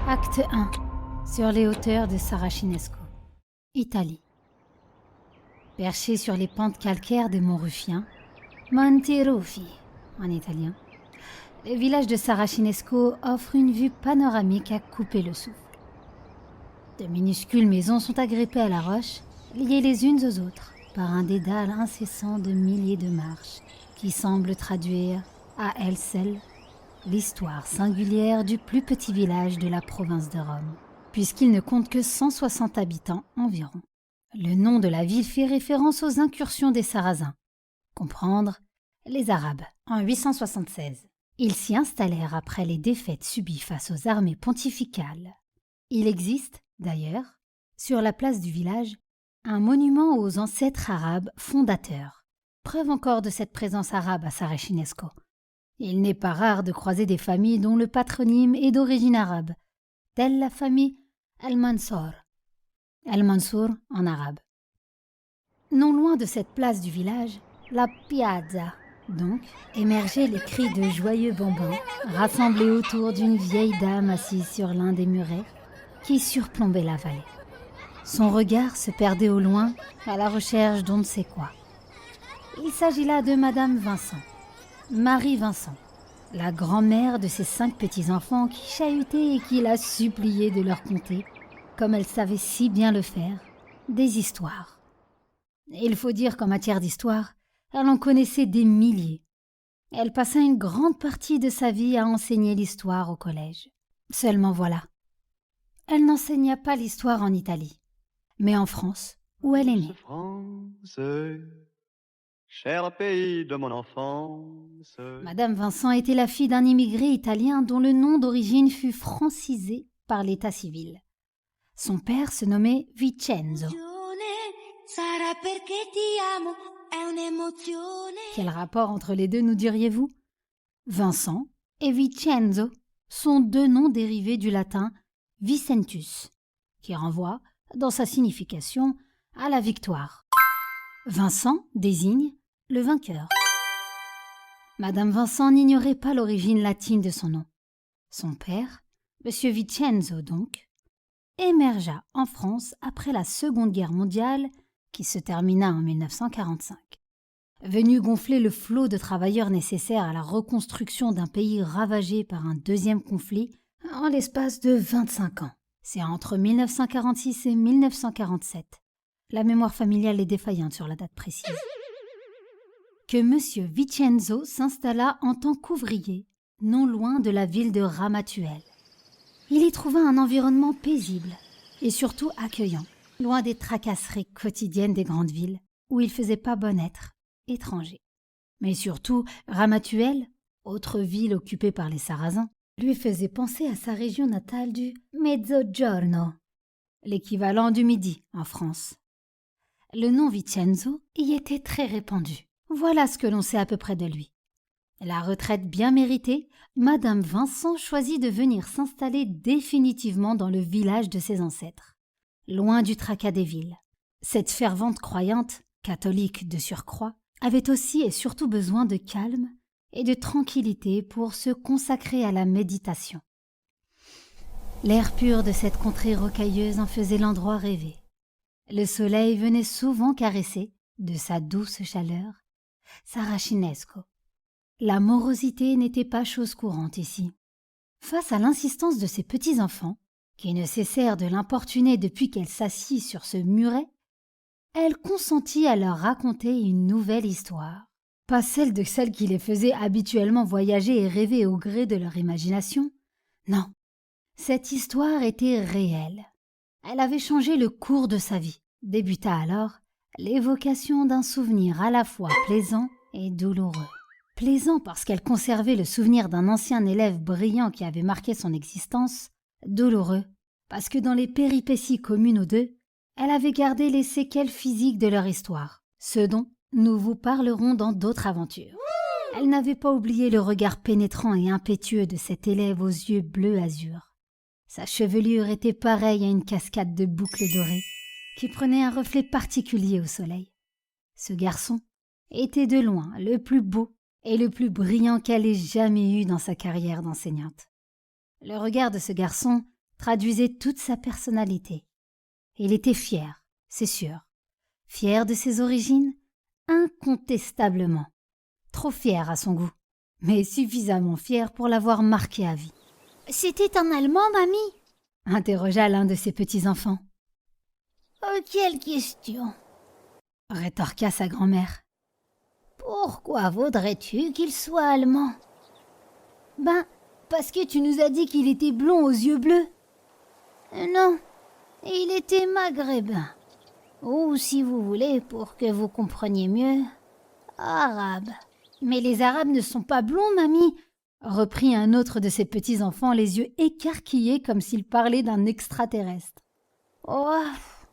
Acte 1. Sur les hauteurs de Saracinesco, Italie. Perché sur les pentes calcaires des monts Ruffien, Monte Ruffi en italien, le village de Saracinesco offre une vue panoramique à couper le souffle. De minuscules maisons sont agrippées à la roche, liées les unes aux autres par un dédale incessant de milliers de marches qui semblent traduire, à elles seules, l'histoire singulière du plus petit village de la province de Rome, puisqu'il ne compte que 160 habitants environ. Le nom de la ville fait référence aux incursions des Sarrasins, comprendre les Arabes, en 876. Ils s'y installèrent après les défaites subies face aux armées pontificales. Il existe, d'ailleurs, sur la place du village, un monument aux ancêtres arabes fondateurs, preuve encore de cette présence arabe à Saracinesco. Il n'est pas rare de croiser des familles dont le patronyme est d'origine arabe, telle la famille Al-Mansour. Al-Mansour en arabe. Non loin de cette place du village, la piazza, donc, émergeaient les cris de joyeux bambins, rassemblés autour d'une vieille dame assise sur l'un des murets qui surplombait la vallée. Son regard se perdait au loin à la recherche d'on ne sait quoi. Il s'agit là de Madame Vincent, Marie Vincent, la grand-mère de ses 5 petits-enfants qui chahutaient et qui la suppliait de leur conter, comme elle savait si bien le faire, des histoires. Et il faut dire qu'en matière d'histoire, elle en connaissait des milliers. Elle passa une grande partie de sa vie à enseigner l'histoire au collège. Seulement voilà, elle n'enseigna pas l'histoire en Italie, mais en France, où elle est née. France, cher pays de mon enfance. Madame Vincent était la fille d'un immigré italien dont le nom d'origine fut francisé par l'état civil. Son père se nommait Vincenzo. Quel rapport entre les deux, nous diriez-vous? Vincent et Vincenzo sont 2 noms dérivés du latin Vicentus, qui renvoie, dans sa signification, à la victoire. Vincent désigne le vainqueur. Madame Vincent n'ignorait pas l'origine latine de son nom. Son père, Monsieur Vincenzo donc, émergea en France après la Seconde Guerre mondiale qui se termina en 1945. Venu gonfler le flot de travailleurs nécessaires à la reconstruction d'un pays ravagé par un deuxième conflit en l'espace de 25 ans. C'est entre 1946 et 1947. La mémoire familiale est défaillante sur la date précise. Que M. Vincenzo s'installa en tant qu'ouvrier, non loin de la ville de Ramatuelle. Il y trouva un environnement paisible et surtout accueillant, loin des tracasseries quotidiennes des grandes villes, où il faisait pas bon être étranger. Mais surtout, Ramatuelle, autre ville occupée par les Sarrasins, lui faisait penser à sa région natale du Mezzogiorno, l'équivalent du Midi en France. Le nom Vincenzo y était très répandu. Voilà ce que l'on sait à peu près de lui. La retraite bien méritée, Madame Vincent choisit de venir s'installer définitivement dans le village de ses ancêtres, loin du tracas des villes. Cette fervente croyante, catholique de surcroît, avait aussi et surtout besoin de calme et de tranquillité pour se consacrer à la méditation. L'air pur de cette contrée rocailleuse en faisait l'endroit rêvé. Le soleil venait souvent caresser, de sa douce chaleur, Saracinesco. La morosité n'était pas chose courante ici. Face à l'insistance de ses petits-enfants, qui ne cessèrent de l'importuner depuis qu'elle s'assit sur ce muret, elle consentit à leur raconter une nouvelle histoire. Pas celle qui les faisait habituellement voyager et rêver au gré de leur imagination. Non, cette histoire était réelle. Elle avait changé le cours de sa vie. Débuta alors l'évocation d'un souvenir à la fois plaisant et douloureux. Plaisant parce qu'elle conservait le souvenir d'un ancien élève brillant qui avait marqué son existence. Douloureux parce que dans les péripéties communes aux deux, elle avait gardé les séquelles physiques de leur histoire, ce dont nous vous parlerons dans d'autres aventures. Elle n'avait pas oublié le regard pénétrant et impétueux de cet élève aux yeux bleu azur. Sa chevelure était pareille à une cascade de boucles dorées qui prenait un reflet particulier au soleil. Ce garçon était de loin le plus beau et le plus brillant qu'elle ait jamais eu dans sa carrière d'enseignante. Le regard de ce garçon traduisait toute sa personnalité. Il était fier, c'est sûr. Fier de ses origines, incontestablement. Trop fier à son goût, mais suffisamment fier pour l'avoir marqué à vie. « C'était un Allemand, mamie ?» interrogea l'un de ses petits-enfants. « Oh, quelle question !» rétorqua sa grand-mère. « Pourquoi voudrais-tu qu'il soit allemand ?»« Ben, parce que tu nous as dit qu'il était blond aux yeux bleus. »« Non, il était maghrébin. Ou, si vous voulez, pour que vous compreniez mieux, arabe. »« Mais les Arabes ne sont pas blonds, mamie !» reprit un autre de ses petits-enfants, les yeux écarquillés comme s'il parlait d'un extraterrestre. « Oh,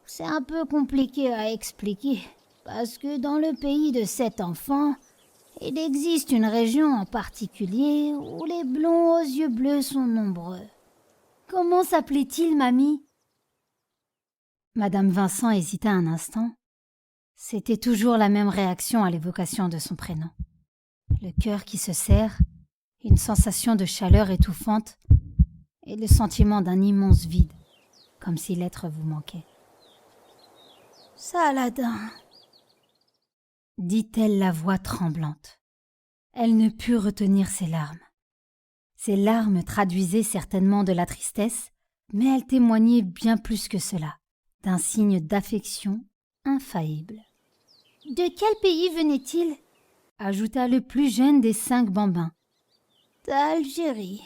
c'est un peu compliqué à expliquer, parce que dans le pays de cet enfant, il existe une région en particulier où les blonds aux yeux bleus sont nombreux. »« Comment s'appelait-il, mamie ?» Madame Vincent hésita un instant. C'était toujours la même réaction à l'évocation de son prénom. Le cœur qui se serre, une sensation de chaleur étouffante et le sentiment d'un immense vide, comme si l'être vous manquait. « Saladin !» dit-elle la voix tremblante. Elle ne put retenir ses larmes. Ces larmes traduisaient certainement de la tristesse, mais elles témoignaient bien plus que cela, d'un signe d'affection infaillible. « De quel pays venait-il ?» ajouta le plus jeune des 5 bambins. « D'Algérie. »